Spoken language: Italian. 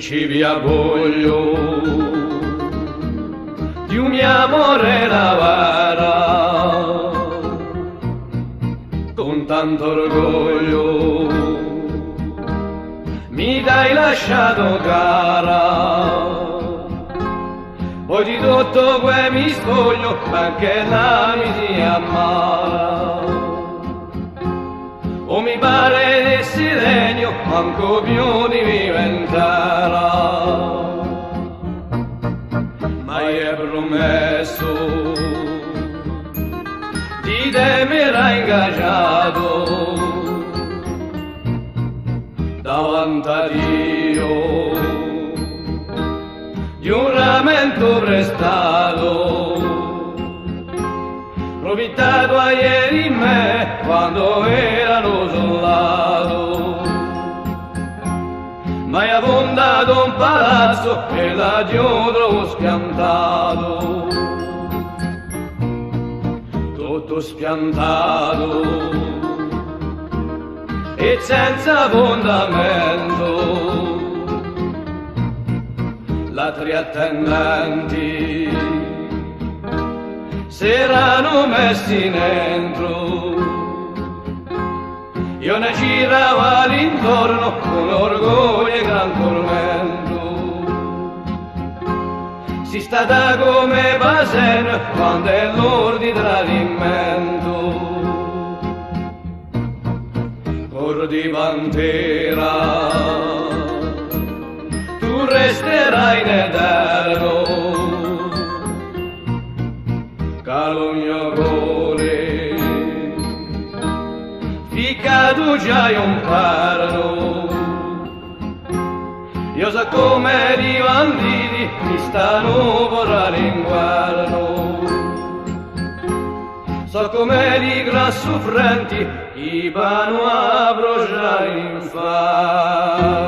ci vi voglio di un mio amore lavara con tanto orgoglio mi dai lasciato cara. Poi di tutto que mi spoglio, anche la mi si ammala. O mi pare di silenio, manco più di viventara. Ma è promesso, di te mi era ingaggiato, davanti a Dio. Giuramento prestato, profittato a ieri in me quando erano soldato. Ma hai abbondato un palazzo e da Dio trovo schiantato, tutto spiantato e senza fondamento. Altri attendenti s'erano messi dentro, io ne giravo all'intorno con orgoglio e gran tormento. Si stata come Basen quando è l'ora di tradimento, cor di pantera resterai in eterno, caro mio cuore, ficcato già un perno. Io so come i banditi mi stanno per l'inguerno, so come i gran soffrenti i vanno a bruciare in inferno.